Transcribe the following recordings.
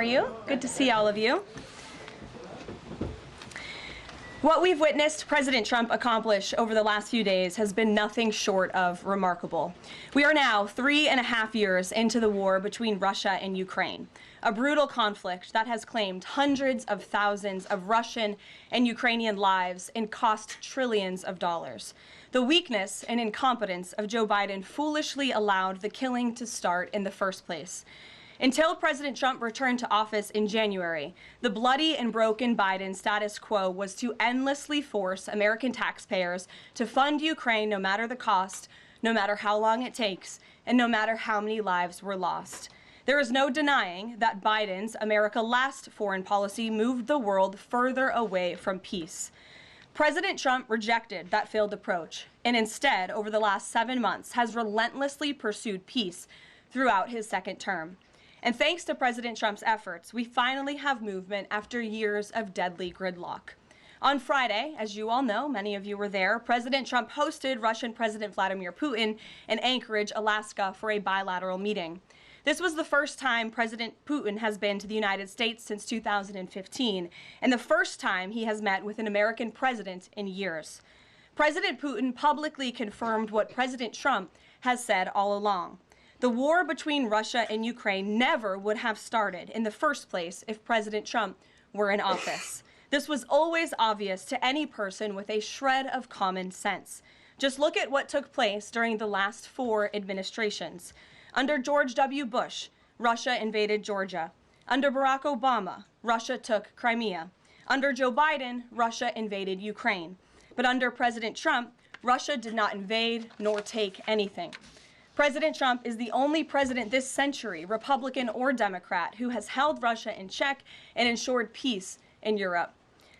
are you? Good to see all of you. What we've witnessed President Trump accomplish over the last few days has been nothing short of remarkable. We are now 3.5 years into the war between Russia and Ukraine, a brutal conflict that has claimed hundreds of thousands of Russian and Ukrainian lives and cost trillions of dollars. The weakness and incompetence of Joe Biden foolishly allowed the killing to start in the first place. Until President Trump returned to office in January, the bloody and broken Biden status quo was to endlessly force American taxpayers to fund Ukraine no matter the cost, no matter how long it takes, and no matter how many lives were lost. There is no denying that Biden's America Last foreign policy moved the world further away from peace. President Trump rejected that failed approach, and instead, over the last 7 months, has relentlessly pursued peace throughout his second term. And thanks to President Trump's efforts, we finally have movement after years of deadly gridlock. On Friday, as you all know, many of you were there, President Trump hosted Russian President Vladimir Putin in Anchorage, Alaska, for a bilateral meeting. This was the first time President Putin has been to the United States since 2015, and the first time he has met with an American president in years. President Putin publicly confirmed what President Trump has said all along. The war between Russia and Ukraine never would have started in the first place if President Trump were in office. This was always obvious to any person with a shred of common sense. Just look at what took place during the last 4 administrations. Under George W. Bush, Russia invaded Georgia. Under Barack Obama, Russia took Crimea. Under Joe Biden, Russia invaded Ukraine. But under President Trump, Russia did not invade nor take anything. President Trump is the only president this century, Republican or Democrat, who has held Russia in check and ensured peace in Europe.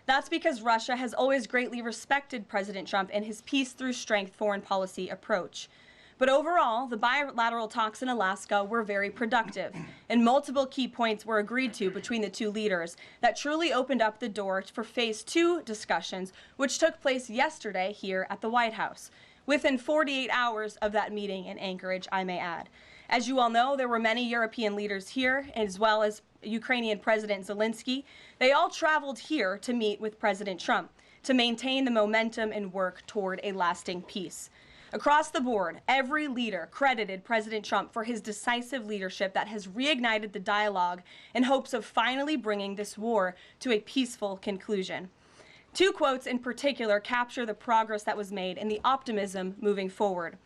That's because Russia has always greatly respected President Trump and his peace through strength foreign policy approach. But overall, the bilateral talks in Alaska were very productive, and multiple key points were agreed to between the two leaders that truly opened up the door for Phase 2 discussions, which took place yesterday here at the White House. Within 48 hours of that meeting in Anchorage, I may add. As you all know, there were many European leaders here, as well as Ukrainian President Zelenskyy. They all traveled here to meet with President Trump to maintain the momentum and work toward a lasting peace. Across the board, every leader credited President Trump for his decisive leadership that has reignited the dialogue in hopes of finally bringing this war to a peaceful conclusion. 2 quotes in particular capture the progress that was made and the optimism moving forward.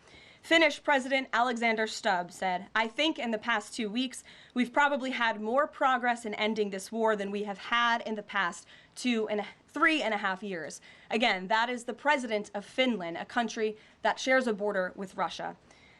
Finnish President Alexander Stubb said, "I think in the past 2 weeks, we've probably had more progress in ending this war than we have had in the past 3.5 years. Again, that is the president of Finland, a country that shares a border with Russia.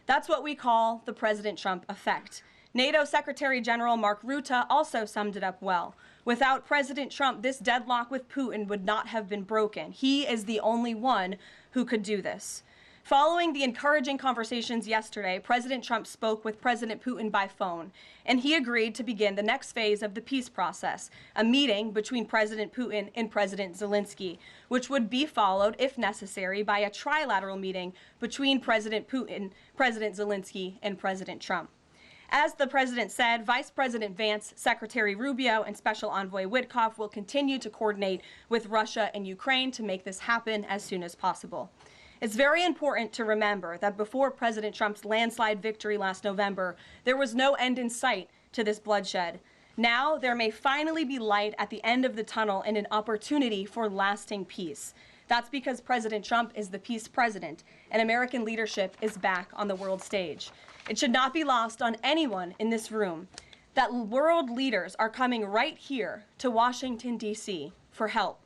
That's what we call the President Trump effect. NATO Secretary General Mark Rutte also summed it up well. Without President Trump, this deadlock with Putin would not have been broken. He is the only one who could do this." Following the encouraging conversations yesterday, President Trump spoke with President Putin by phone, and he agreed to begin the next phase of the peace process, a meeting between President Putin and President Zelenskyy, which would be followed, if necessary, by a trilateral meeting between President Putin, President Zelenskyy, and President Trump. As the president said, Vice President Vance, Secretary Rubio, and Special Envoy Witkoff will continue to coordinate with Russia and Ukraine to make this happen as soon as possible. It's very important to remember that before President Trump's landslide victory last November, there was no end in sight to this bloodshed. Now, there may finally be light at the end of the tunnel and an opportunity for lasting peace. That's because President Trump is the peace president, and American leadership is back on the world stage. It should not be lost on anyone in this room that world leaders are coming right here to Washington, D.C. for help.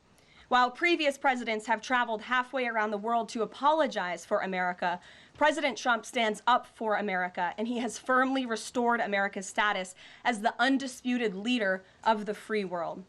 While previous presidents have traveled halfway around the world to apologize for America, President Trump stands up for America, and he has firmly restored America's status as the undisputed leader of the free world.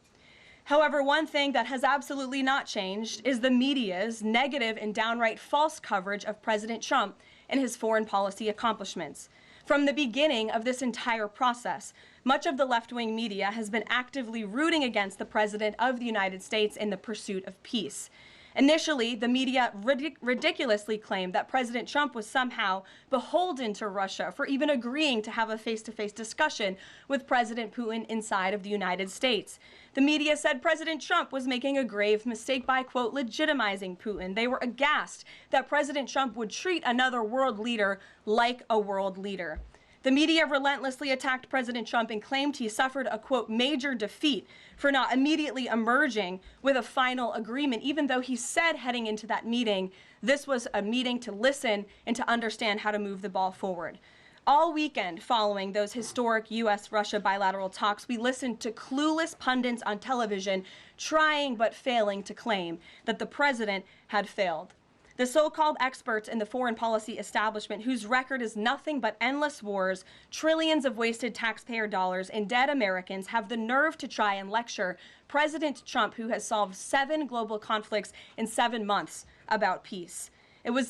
However, one thing that has absolutely not changed is the media's negative and downright false coverage of President Trump and his foreign policy accomplishments. From the beginning of this entire process, much of the left-wing media has been actively rooting against the President of the United States in the pursuit of peace. Initially, the media ridiculously claimed that President Trump was somehow beholden to Russia for even agreeing to have a face-to-face discussion with President Putin inside of the United States. The media said President Trump was making a grave mistake by, quote, legitimizing Putin. They were aghast that President Trump would treat another world leader like a world leader. The media relentlessly attacked President Trump and claimed he suffered a, quote, major defeat for not immediately emerging with a final agreement, even though he said heading into that meeting, this was a meeting to listen and to understand how to move the ball forward. All weekend following those historic U.S.-Russia bilateral talks, we listened to clueless pundits on television trying but failing to claim that the president had failed. The so-called experts in the foreign policy establishment, whose record is nothing but endless wars, trillions of wasted taxpayer dollars, and dead Americans, have the nerve to try and lecture President Trump, who has solved 7 global conflicts in 7 months, about peace.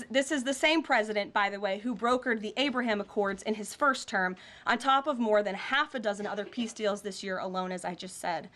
This is the same president, by the way, who brokered the Abraham Accords in his first term, on top of more than half a dozen other peace deals this year alone, as I just said.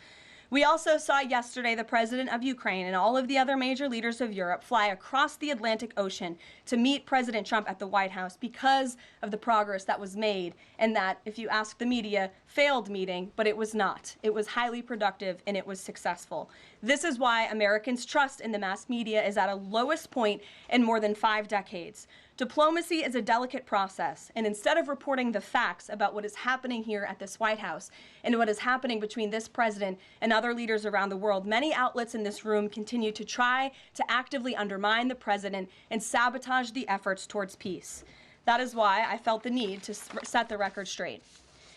We also saw yesterday the president of Ukraine and all of the other major leaders of Europe fly across the Atlantic Ocean to meet President Trump at the White House because of the progress that was made, and that, if you ask the media, failed meeting, but it was not. It was highly productive and it was successful. This is why Americans' trust in the mass media is at a lowest point in more than 5 decades. Diplomacy is a delicate process, and instead of reporting the facts about what is happening here at this White House and what is happening between this president and other leaders around the world, many outlets in this room continue to try to actively undermine the president and sabotage the efforts towards peace. That is why I felt the need to set the record straight.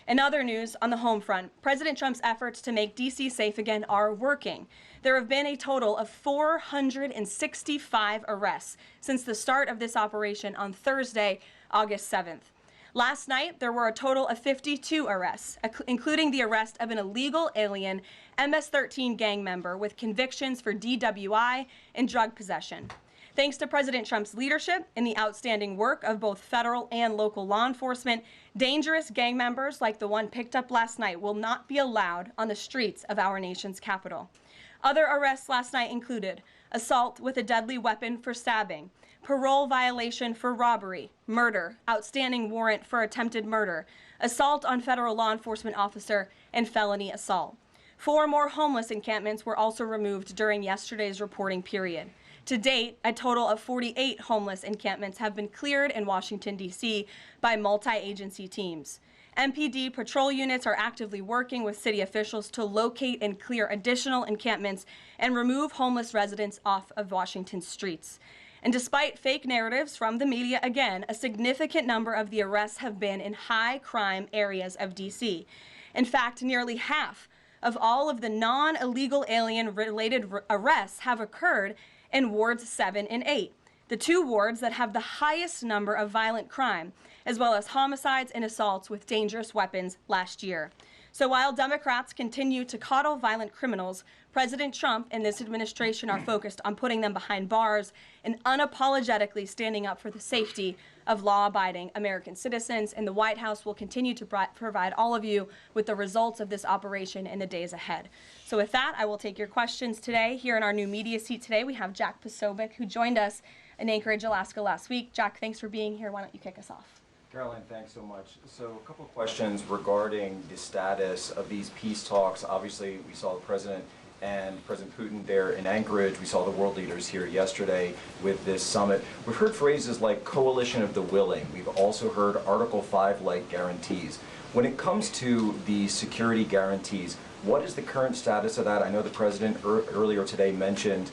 In other news, on the home front, President Trump's efforts to make D.C. safe again are working. There have been a total of 465 arrests since the start of this operation on Thursday, August 7th. Last night, there were a total of 52 arrests, including the arrest of an illegal alien MS-13 gang member with convictions for DWI and drug possession. Thanks to President Trump's leadership and the outstanding work of both federal and local law enforcement, dangerous gang members like the one picked up last night will not be allowed on the streets of our nation's capital. Other arrests last night included assault with a deadly weapon for stabbing, parole violation for robbery, murder, outstanding warrant for attempted murder, assault on federal law enforcement officer, and felony assault. 4 more homeless encampments were also removed during yesterday's reporting period. To date, a total of 48 homeless encampments have been cleared in Washington, D.C. by multi-agency teams. MPD patrol units are actively working with city officials to locate and clear additional encampments and remove homeless residents off of Washington's streets. And despite fake narratives from the media, again, a significant number of the arrests have been in high-crime areas of D.C. In fact, nearly half of all of the non-illegal alien-related arrests have occurred in wards 7 and 8, the 2 wards that have the highest number of violent crime, as well as homicides and assaults with dangerous weapons last year. So while Democrats continue to coddle violent criminals, President Trump and this administration are focused on putting them behind bars and unapologetically standing up for the safety of law-abiding American citizens. And the White House will continue to provide all of you with the results of this operation in the days ahead. So with that, I will take your questions today. Here in our new media seat today, we have Jack Posobiec, who joined us in Anchorage, Alaska last week. Jack, thanks for being here. Why don't you kick us off? Karoline, thanks so much. So a couple of questions regarding the status of these peace talks. Obviously, we saw the President and President Putin there in Anchorage. We saw the world leaders here yesterday with this summit. We've heard phrases like coalition of the willing. We've also heard Article 5-like guarantees. When it comes to the security guarantees, what is the current status of that? I know the President earlier today mentioned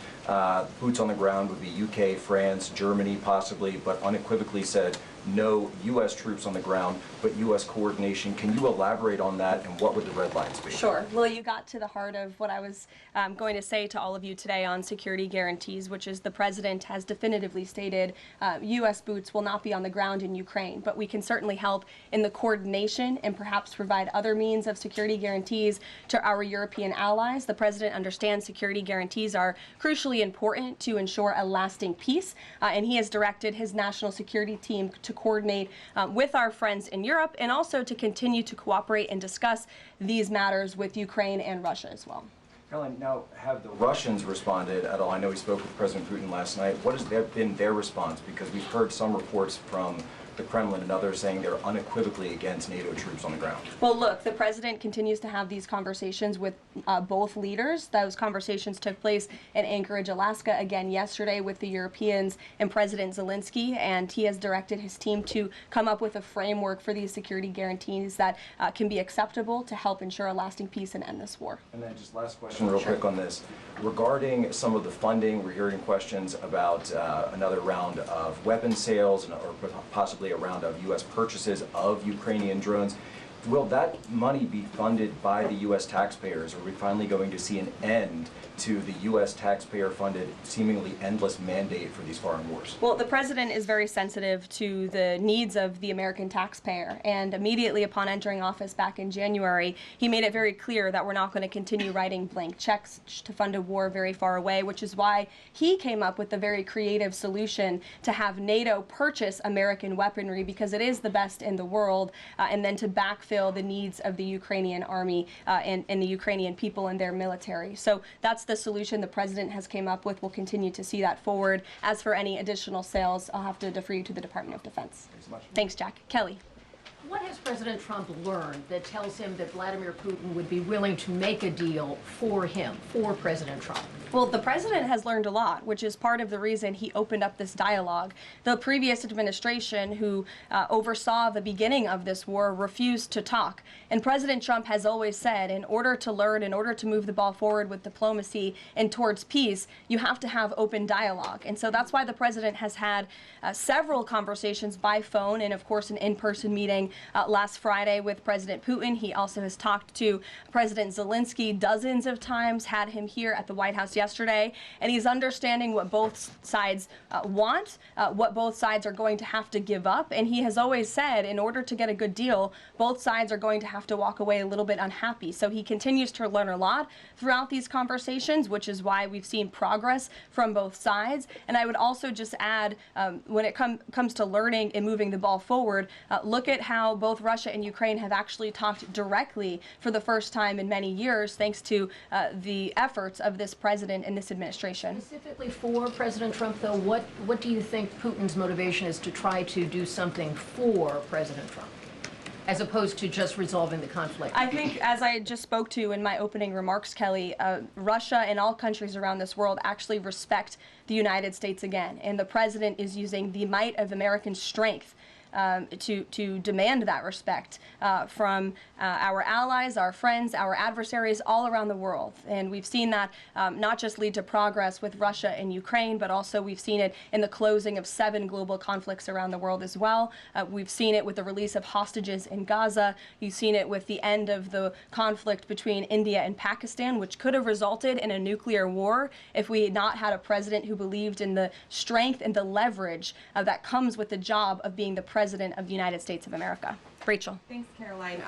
boots on the ground would be UK, France, Germany possibly, but unequivocally said no U.S. troops on the ground, but U.S. coordination. Can you elaborate on that, and what would the red lines be? Sure. Well, you got to the heart of what I was going to say to all of you today on security guarantees, which is the President has definitively stated U.S. boots will not be on the ground in Ukraine, but we can certainly help in the coordination and perhaps provide other means of security guarantees to our European allies. The President understands security guarantees are crucially important to ensure a lasting peace, and he has directed his national security team to coordinate with our friends in Europe and also to continue to cooperate and discuss these matters with Ukraine and Russia as well. Karoline, now, have the Russians responded at all? I know we spoke with President Putin last night. What has been their response? Because we've heard some reports from the Kremlin and others saying they're unequivocally against NATO troops on the ground. Well, look, the president continues to have these conversations with both leaders. Those conversations took place in Anchorage, Alaska, again yesterday with the Europeans and President Zelenskyy, and he has directed his team to come up with a framework for these security guarantees that can be acceptable to help ensure a lasting peace and end this war. And then just last question real quick on this. Regarding some of the funding, we're hearing questions about another round of weapon sales or possibly a round of U.S. purchases of Ukrainian drones. Will that money be funded by the U.S. taxpayers? Are we finally going to see an end to the U.S. taxpayer-funded, seemingly endless mandate for these foreign wars? Well, the president is very sensitive to the needs of the American taxpayer, and immediately upon entering office back in January, he made it very clear that we're not going to continue writing blank checks to fund a war very far away, which is why he came up with the very creative solution to have NATO purchase American weaponry, because it is the best in the world, and then to backfill the needs of the Ukrainian army and the Ukrainian people and their military. So that's the solution the president has came up with. We'll continue to see that forward. As for any additional sales, I'll have to defer you to the Department of Defense. Thanks so much. Thanks, Jack. Kelly. What has President Trump learned that tells him that Vladimir Putin would be willing to make a deal for him, for President Trump? Well, the president has learned a lot, which is part of the reason he opened up this dialogue. The previous administration, who oversaw the beginning of this war, refused to talk. And President Trump has always said, in order to learn, in order to move the ball forward with diplomacy and towards peace, you have to have open dialogue. And so that's why the president has had several conversations by phone and, of course, an in-person meeting last Friday with President Putin. He also has talked to President Zelenskyy dozens of times, had him here at the White House yesterday, and he's understanding what both sides want, what both sides are going to have to give up. And he has always said, in order to get a good deal, both sides are going to have to walk away a little bit unhappy. So he continues to learn a lot throughout these conversations, which is why we've seen progress from both sides. And I would also just add, when it comes to learning and moving the ball forward, look at how both Russia and Ukraine have actually talked directly for the first time in many years, thanks to the efforts of this president and this administration. Specifically for President Trump, though, what do you think Putin's motivation is to try to do something for President Trump, as opposed to just resolving the conflict? I think, as I just spoke to in my opening remarks, Kelly, Russia and all countries around this world actually respect the United States again, and the president is using the might of American strength to demand that respect from our allies, our friends, our adversaries all around the world. And we've seen that not just lead to progress with Russia and Ukraine, but also we've seen it in the closing of 7 global conflicts around the world as well. We've seen it with the release of hostages in Gaza. You've seen it with the end of the conflict between India and Pakistan, which could have resulted in a nuclear war if we had not had a president who believed in the strength and the leverage that comes with the job of being the President of the United States of America. Rachel. Thanks, Karoline.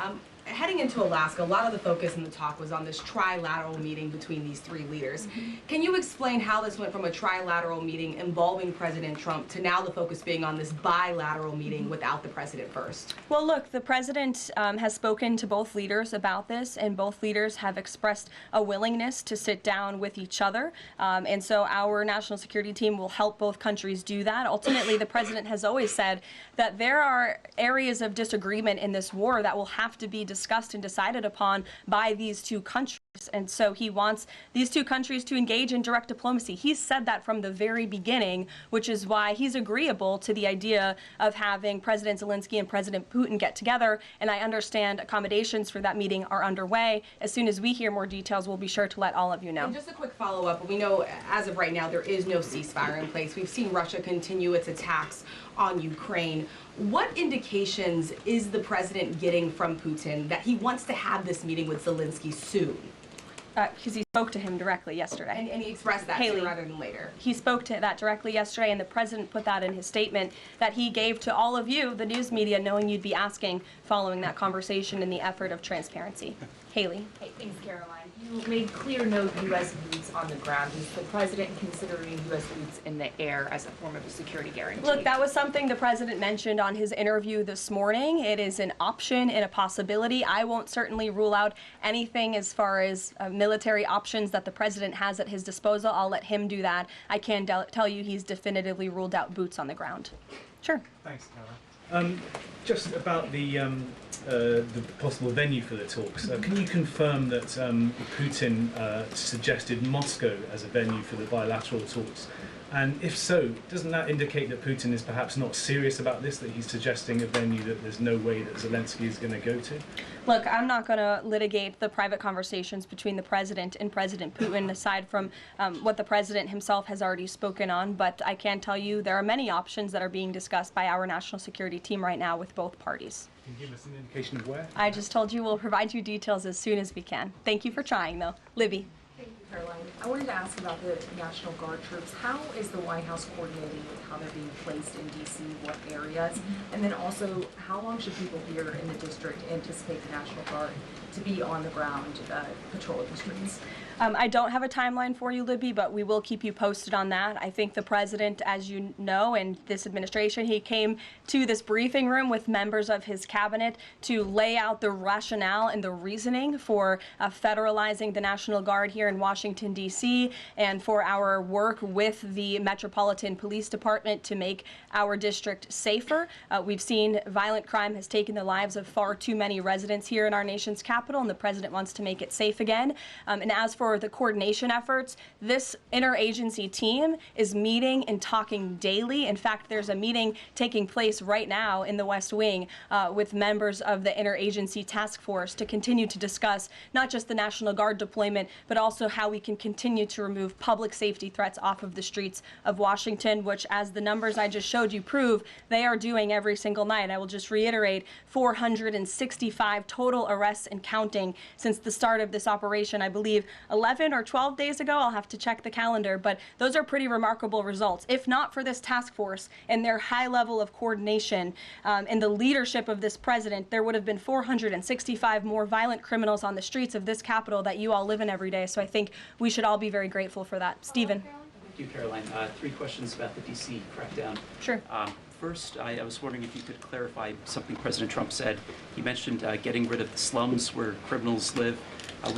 Heading into Alaska, a lot of the focus in the talk was on this trilateral meeting between these 3 leaders. Can you explain how this went from a trilateral meeting involving President Trump to now the focus being on this bilateral meeting without the president first? Well, look, the president has spoken to both leaders about this, and both leaders have expressed a willingness to sit down with each other. And so our national security team will help both countries do that. Ultimately, the president has always said that there are areas of disagreement in this war that will have to be discussed and decided upon by these 2 countries. And so he wants these 2 countries to engage in direct diplomacy. He's said that from the very beginning, which is why he's agreeable to the idea of having President Zelenskyy and President Putin get together. And I understand accommodations for that meeting are underway. As soon as we hear more details, we'll be sure to let all of you know. And just a quick follow-up. We know as of right now there is no ceasefire in place. We've seen Russia continue its attacks on Ukraine. What indications is the president getting from Putin that he wants to have this meeting with Zelenskyy soon? Because he spoke to him directly yesterday. And he expressed that Haley, sooner rather than later. He spoke to that directly yesterday, and the president put that in his statement that he gave to all of you, the news media, knowing you'd be asking following that conversation in the effort of transparency. Haley. Hey, thanks, Karoline. You made clear no U.S. boots on the ground. Is the president considering U.S. boots in the air as a form of a security guarantee? Look, that was something the president mentioned on his interview this morning. It is an option and a possibility. I won't certainly rule out anything as far as military options that the president has at his disposal, I'll let him do that. I can tell you he's definitively ruled out boots on the ground. Sure. Thanks, Caroline. Just about the possible venue for the talks. Can you confirm that Putin suggested Moscow as a venue for the bilateral talks? And if so, doesn't that indicate that Putin is perhaps not serious about this, that he's suggesting a venue that there's no way that Zelenskyy is going to go to? Look, I'm not going to litigate the private conversations between the president and President Putin, aside from what the president himself has already spoken on. But I can tell you there are many options that are being discussed by our national security team right now with both parties. Can you give us an indication of where? I just told you we'll provide you details as soon as we can. Thank you for trying, though. Libby. Thank you, Caroline. I wanted to ask about the National Guard troops. How is the White House coordinating with how they're being placed in D.C., what areas? And then also, how long should people here in the district anticipate the National Guard to be on the ground patrolling the streets? I don't have a timeline for you, Libby, but we will keep you posted on that. I think the president, as you know, and this administration, he came to this briefing room with members of his cabinet to lay out the rationale and the reasoning for federalizing the National Guard here in Washington, D.C., and for our work with the Metropolitan Police Department to make our district safer. We've seen violent crime has taken the lives of far too many residents here in our nation's capital, and the president wants to make it safe again. And as for the coordination efforts, this interagency team is meeting and talking daily. In fact, there's a meeting taking place right now in the West Wing with members of the interagency task force to continue to discuss not just the National Guard deployment, but also how we can continue to remove public safety threats off of the streets of Washington, which, as the numbers I just showed you prove, they are doing every single night. I will just reiterate, 465 total arrests and counting since the start of this operation. I believe 11 or 12 days ago, I'll have to check the calendar, but those are pretty remarkable results. If not for this task force and their high level of coordination and the leadership of this president, there would have been 465 more violent criminals on the streets of this capital that you all live in every day. So I think we should all be very grateful for that. Stephen. Thank you, Caroline. 3 questions about the D.C. crackdown. Sure. First, I was wondering if you could clarify something President Trump said. He mentioned getting rid of the slums where criminals live.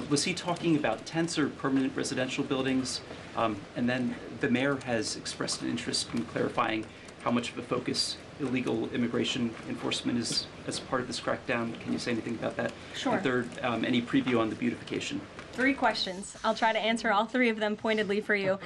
Was he talking about tents or permanent residential buildings? And then the mayor has expressed an interest in clarifying how much of a focus illegal immigration enforcement is as part of this crackdown. Can you say anything about that? Sure. And third, any preview on the beautification? 3 questions. I'll try to answer all 3 of them pointedly for you.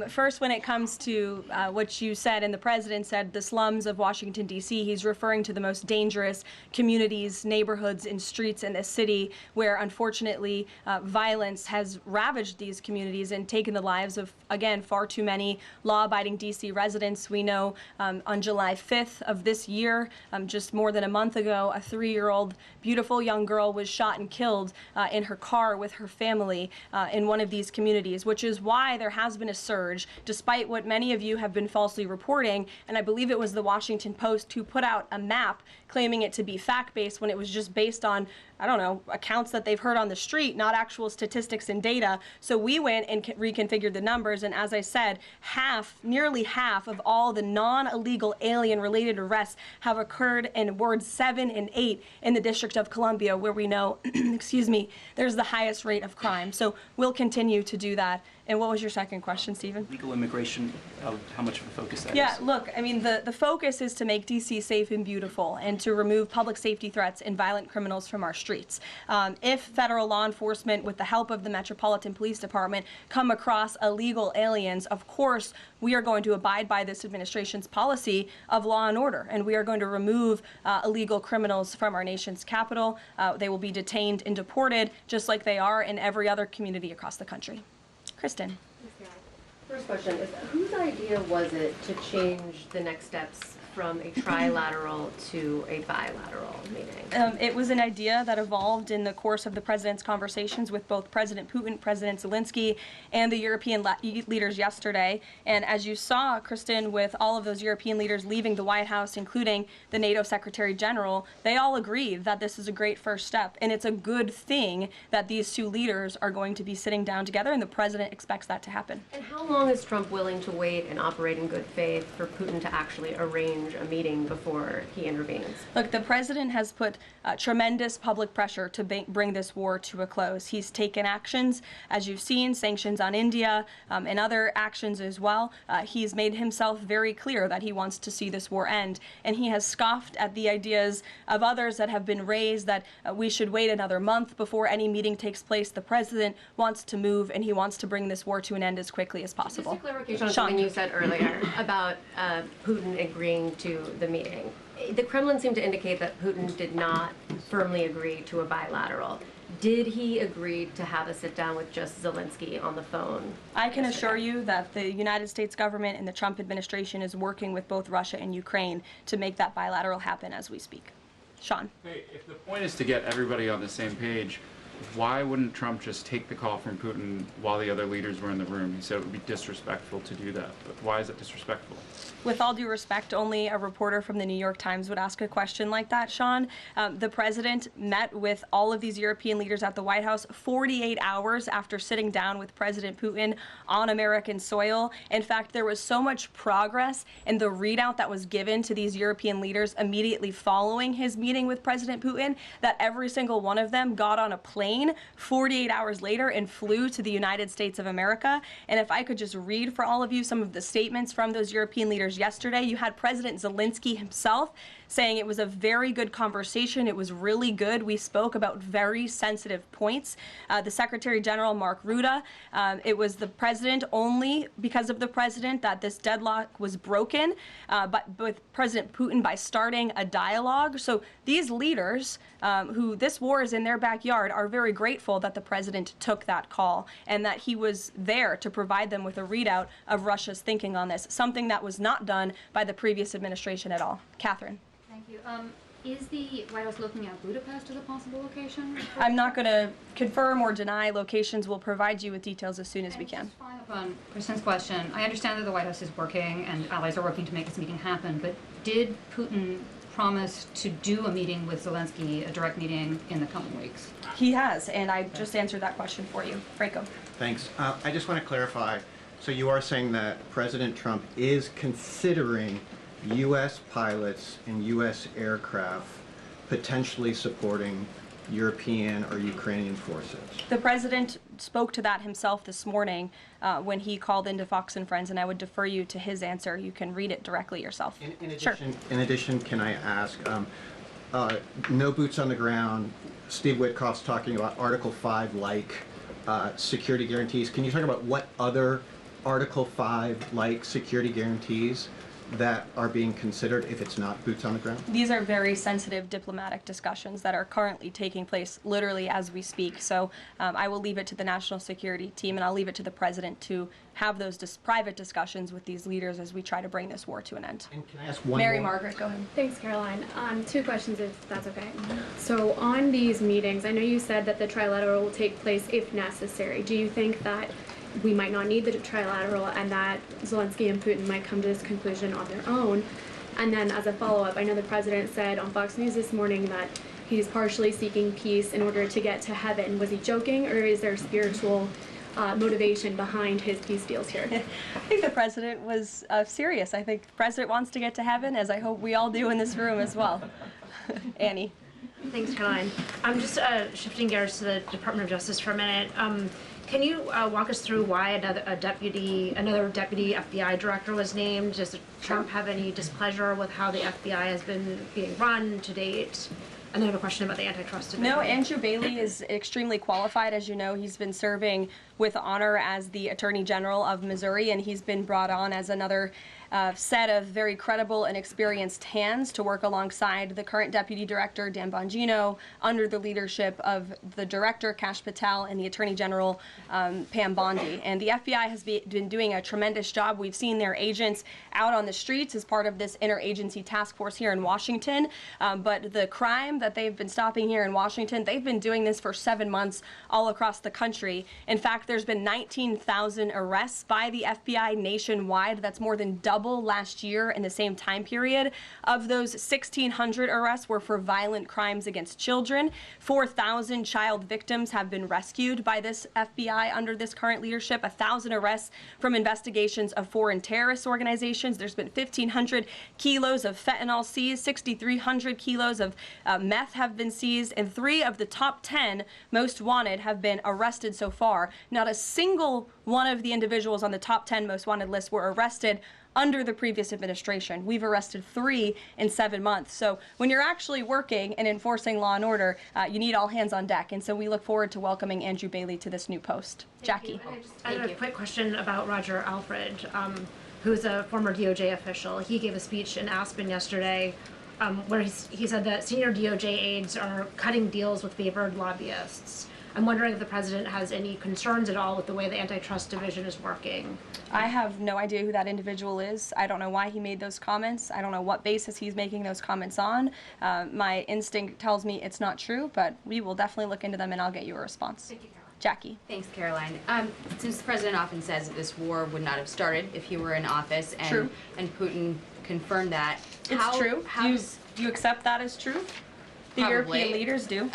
First, when it comes to what you said, and the president said, the slums of Washington, D.C., he's referring to the most dangerous communities, neighborhoods, and streets in this city where, unfortunately, violence has ravaged these communities and taken the lives of, again, far too many law-abiding D.C. residents. We know on July 5th of this year, just more than a month ago, a 3-year-old beautiful young girl was shot and killed in her car with her family in one of these communities, which is why there has been a surge, despite what many of you have been falsely reporting. And I believe it was the Washington Post who put out a map claiming it to be fact-based when it was just based on, I don't know, accounts that they've heard on the street, not actual statistics and data. So we went and reconfigured the numbers, and as I said, nearly half of all the non-illegal alien-related arrests have occurred in wards 7 and 8 in the District of Columbia, where we know, excuse me, there's the highest rate of crime. So we'll continue to do that. And what was your second question, Stephen? Legal immigration, how much of a focus that is? Yeah, look, I mean, the focus is to make D.C. safe and beautiful and to remove public safety threats and violent criminals from our streets. If federal law enforcement, with the help of the Metropolitan Police Department, come across illegal aliens, of course, we are going to abide by this administration's policy of law and order, and we are going to remove illegal criminals from our nation's capital. They will be detained and deported, just like they are in every other community across the country. Kristen. First question is, whose idea was it to change the next steps from a trilateral to a bilateral meeting? It was an idea that evolved in the course of the president's conversations with both President Putin, President Zelenskyy, and the European leaders yesterday. And as you saw, Kristen, with all of those European leaders leaving the White House, including the NATO Secretary General, they all agreed that this is a great first step. And it's a good thing that these 2 leaders are going to be sitting down together, and the president expects that to happen. And how long is Trump willing to wait and operate in good faith for Putin to actually arrange change a meeting before he intervenes? Look, the president has put tremendous public pressure to bring this war to a close. He's taken actions, as you've seen, sanctions on India and other actions as well. He's made himself very clear that he wants to see this war end, and he has scoffed at the ideas of others that have been raised that we should wait another month before any meeting takes place. The president wants to move, and he wants to bring this war to an end as quickly as possible. Just a clarification on Sean. something you said earlier about Putin agreeing to the meeting. The Kremlin seemed to indicate that Putin did not firmly agree to a bilateral. Did he agree to have a sit-down with just Zelenskyy on the phone? I can assure you that the United States government and the Trump administration is working with both Russia and Ukraine to make that bilateral happen as we speak. Sean. Hey, if the point is to get everybody on the same page, why wouldn't Trump just take the call from Putin while the other leaders were in the room? He said it would be disrespectful to do that. But why is it disrespectful? With all due respect, only a reporter from the New York Times would ask a question like that, Sean. The president met with all of these European leaders at the White House 48 hours after sitting down with President Putin on American soil. In fact, there was so much progress in the readout that was given to these European leaders immediately following his meeting with President Putin that every single one of them got on a plane 48 hours later and flew to the United States of America. And if I could just read for all of you some of the statements from those European leaders yesterday, you had President Zelenskyy himself saying it was a very good conversation. It was really good. We spoke about very sensitive points. The Secretary General, Mark Rutte, it was the president, only because of the president, that this deadlock was broken, but with President Putin by starting a dialogue. So these leaders, who this war is in their backyard, are very grateful that the president took that call and that he was there to provide them with a readout of Russia's thinking on this, something that was not done by the previous administration at all. Catherine. Thank you. Is the White House looking at Budapest as a possible location? I'm not going to confirm or deny locations. We'll provide you with details as soon as we can. Just following up on Kristen's question, I understand that the White House is working and allies are working to make this meeting happen, but did Putin promise to do a meeting with Zelenskyy, a direct meeting, in the coming weeks? He has, and I just answered that question for you. Franco. Thanks. I just want to clarify. So you are saying that President Trump is considering U.S. pilots and U.S. aircraft potentially supporting European or Ukrainian forces? The president spoke to that himself this morning when he called into Fox and Friends, and I would defer you to his answer. You can read it directly yourself. In addition, can I ask, no boots on the ground, Steve Witkoff's talking about Article 5-like security guarantees. Can you talk about what other Article 5-like security guarantees that are being considered if it's not boots on the ground? These are very sensitive diplomatic discussions that are currently taking place literally as we speak. So I will leave it to the national security team, and I'll leave it to the president to have those private discussions with these leaders as we try to bring this war to an end. And can I ask one Mary more? Margaret, go ahead. Thanks, Caroline. Two questions, if that's okay. So on these meetings, I know you said that the trilateral will take place if necessary. Do you think that we might not need the trilateral and that Zelenskyy and Putin might come to this conclusion on their own? And then as a follow-up, I know the president said on Fox News this morning that he's partially seeking peace in order to get to heaven. Was he joking, or is there spiritual motivation behind his peace deals here? I think the president was serious. I think the president wants to get to heaven, as I hope we all do in this room as well. Annie. Thanks, Caroline. I'm just shifting gears to the Department of Justice for a minute. Can you walk us through why another deputy FBI director was named? Does Trump have any displeasure with how the FBI has been being run to date? And then I have a question about the antitrust division. No, Andrew Bailey is extremely qualified. As you know, he's been serving with honor as the Attorney General of Missouri, and he's been brought on as another set of very credible and experienced hands to work alongside the current Deputy Director, Dan Bongino, under the leadership of the Director, Kash Patel, and the Attorney General, Pam Bondi. And the FBI has been doing a tremendous job. We've seen their agents out on the streets as part of this interagency task force here in Washington. But the crime that they've been stopping here in Washington, they've been doing this for 7 months all across the country. In fact, there's been 19,000 arrests by the FBI nationwide. That's more than double double last year in the same time period. Of those, 1,600 arrests were for violent crimes against children. 4,000 child victims have been rescued by this FBI under this current leadership. 1,000 arrests from investigations of foreign terrorist organizations. There's been 1,500 kilos of fentanyl seized. 6,300 kilos of meth have been seized, and 3 of the top 10 most wanted have been arrested so far. Not a single one of the individuals on the top 10 most wanted list were arrested under the previous administration. We've arrested 3 in 7 months. So when you're actually working and enforcing law and order, you need all hands on deck. And so we look forward to welcoming Andrew Bailey to this new post. Jackie. I have a quick question about Roger Alfred, who's a former DOJ official. He gave a speech in Aspen yesterday where he said that senior DOJ aides are cutting deals with favored lobbyists. I'm wondering if the president has any concerns at all with the way the antitrust division is working. I have no idea who that individual is. I don't know why he made those comments. I don't know what basis he's making those comments on. My instinct tells me it's not true, but we will definitely look into them and I'll get you a response. Thank you, Caroline. Jackie. Thanks, Caroline. Since the president often says that this war would not have started if he were in office, and True. and Putin confirmed that. It's true. Do you accept that as true? The Probably. European leaders do.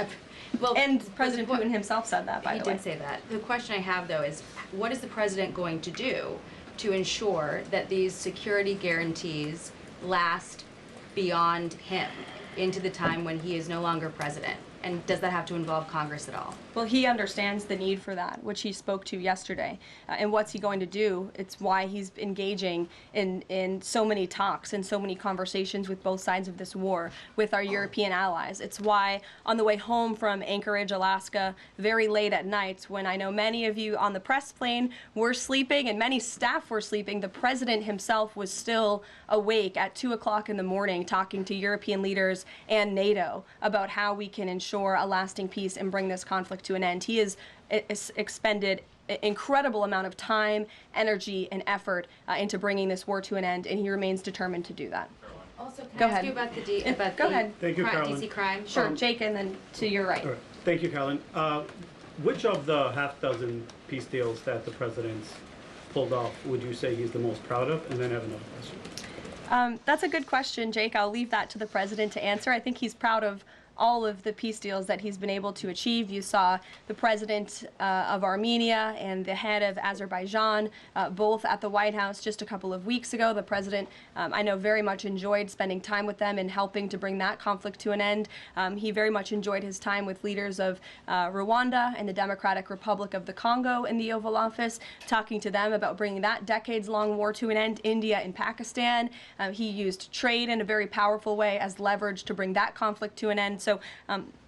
Well, And President Putin himself said that, by he the way. did say that. The question I have, though, is what is the president going to do to ensure that these security guarantees last beyond him into the time when he is no longer president? And does that have to involve Congress at all? Well, he understands the need for that, which he spoke to yesterday. And what's he going to do? It's why he's engaging in so many talks and so many conversations with both sides of this war with our European allies. It's why on the way home from Anchorage, Alaska, very late at night, when I know many of you on the press plane were sleeping and many staff were sleeping, the president himself was still awake at 2 o'clock in the morning talking to European leaders and NATO about how we can ensure a lasting peace and bring this conflict to an end. He has expended an incredible amount of time, energy, and effort into bringing this war to an end, and he remains determined to do that. Also, can Go I ask ahead. you about the Go ahead. Thank you, Caroline. DC crime? Sure, Jake, and then to your right. All right. Thank you, Caroline. Which of the half dozen peace deals that the president's pulled off would you say he's the most proud of? And then I have another question. That's a good question, Jake. I'll leave that to the president to answer. I think he's proud of all of the peace deals that he's been able to achieve. You saw the president of Armenia and the head of Azerbaijan both at the White House just a couple of weeks ago. The president, I know, very much enjoyed spending time with them and helping to bring that conflict to an end. He very much enjoyed his time with leaders of Rwanda and the Democratic Republic of the Congo in the Oval Office, talking to them about bringing that decades-long war to an end. India and Pakistan. He used trade in a very powerful way as leverage to bring that conflict to an end. So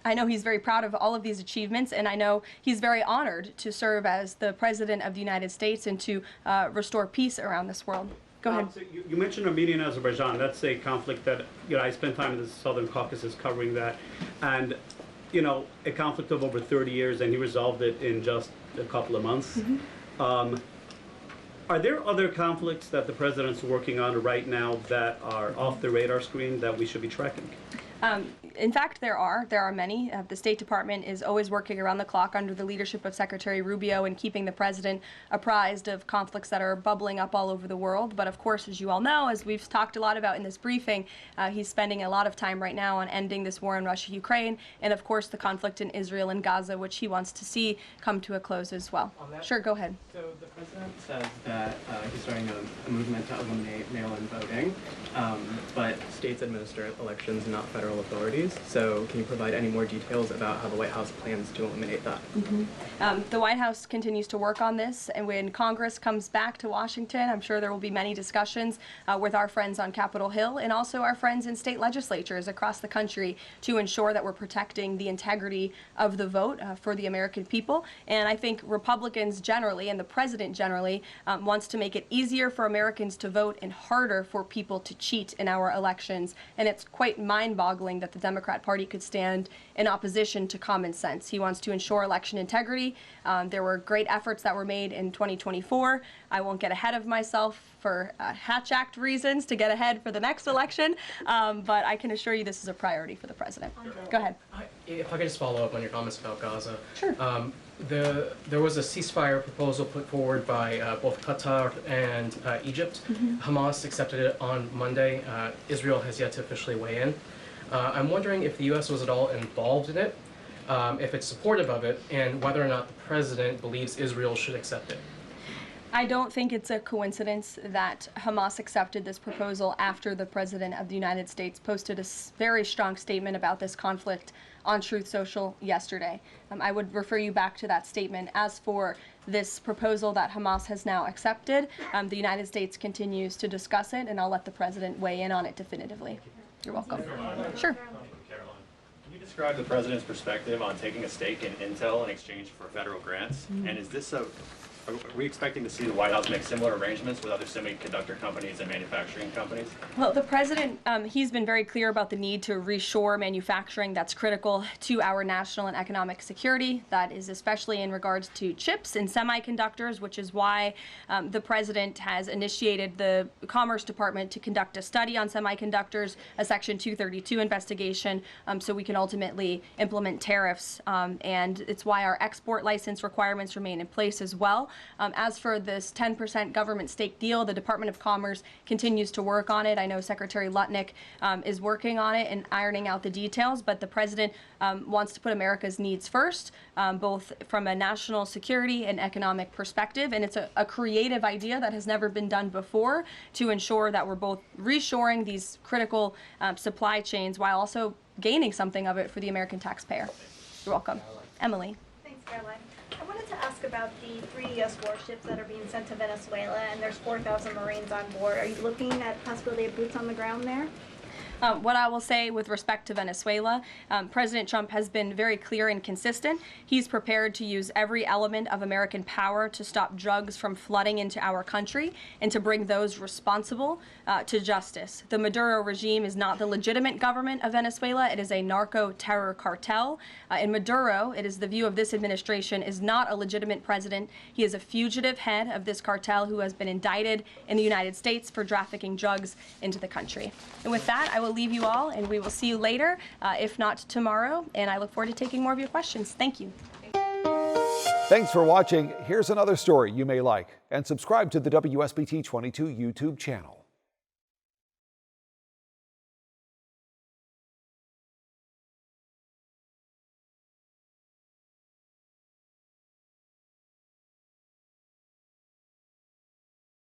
I know he's very proud of all of these achievements, and I know he's very honored to serve as the President of the United States and to restore peace around this world. Go ahead. So you mentioned Armenia and Azerbaijan. That's a conflict that, I spent time in the Southern Caucasus covering that. And, a conflict of over 30 years, and he resolved it in just a couple of months. Mm-hmm. Are there other conflicts that the president's working on right now that are off the radar screen that we should be tracking? In fact, there are many. The State Department is always working around the clock under the leadership of Secretary Rubio and keeping the president apprised of conflicts that are bubbling up all over the world. But of course, as you all know, as we've talked a lot about in this briefing, he's spending a lot of time right now on ending this war in Russia, Ukraine, and of course the conflict in Israel and Gaza, which he wants to see come to a close as well. Sure, go ahead. So the president says that he's starting a movement to eliminate mail-in voting, but states administer elections, not federal authorities. So can you provide any more details about how the White House plans to eliminate that? Mm-hmm. The White House continues to work on this, and when Congress comes back to Washington, I'm sure there will be many discussions with our friends on Capitol Hill and also our friends in state legislatures across the country to ensure that we're protecting the integrity of the vote for the American people. And I think Republicans generally and the president generally wants to make it easier for Americans to vote and harder for people to cheat in our elections. And it's quite mind-boggling that the Democrats Democrat Party could stand in opposition to common sense. He wants to ensure election integrity. There were great efforts that were made in 2024. I won't get ahead of myself for Hatch Act reasons to get ahead for the next election, but I can assure you this is a priority for the president. Go ahead. If I could just follow up on your comments about Gaza. Sure. There was a ceasefire proposal put forward by both Qatar and Egypt. Hamas accepted it on Monday. Israel has yet to officially weigh in. I'm wondering if the U.S. was at all involved in it, if it's supportive of it, and whether or not the president believes Israel should accept it. I don't think it's a coincidence that Hamas accepted this proposal after the President of the United States posted a very strong statement about this conflict on Truth Social yesterday. I would refer you back to that statement. As for this proposal that Hamas has now accepted, the United States continues to discuss it, and I'll let the President weigh in on it definitively. You're welcome. Sure. Caroline, can you describe the President's perspective on taking a stake in Intel in exchange for federal grants? And is this are we expecting to see the White House make similar arrangements with other semiconductor companies and manufacturing companies? Well, the president, he's been very clear about the need to reshore manufacturing that's critical to our national and economic security. That is especially in regards to chips and semiconductors, which is why the president has initiated the Commerce Department to conduct a study on semiconductors, a Section 232 investigation, so we can ultimately implement tariffs. And it's why our export license requirements remain in place as well. As for this 10% government stake deal, the Department of Commerce continues to work on it. I know Secretary Lutnick is working on it and ironing out the details, but the president wants to put America's needs first, both from a national security and economic perspective. And it's a creative idea that has never been done before to ensure that we're both reshoring these critical supply chains while also gaining something of it for the American taxpayer. You're welcome. Emily. Thanks, Caroline. I wanted to ask about the 3 U.S. warships that are being sent to Venezuela, and there's 4,000 Marines on board. Are you looking at possibility of boots on the ground there? What I will say with respect to Venezuela, President Trump has been very clear and consistent. He's prepared to use every element of American power to stop drugs from flooding into our country and to bring those responsible to justice. The Maduro regime is not the legitimate government of Venezuela. It is a narco-terror cartel. In Maduro, it is the view of this administration, is not a legitimate president. He is a fugitive head of this cartel who has been indicted in the United States for trafficking drugs into the country. And with that, I will leave you all, and we will see you later, if not tomorrow, and I look forward to taking more of your questions. Thank you. Thanks for watching. Here's another story you may like, and subscribe to the WSBT 22 YouTube channel.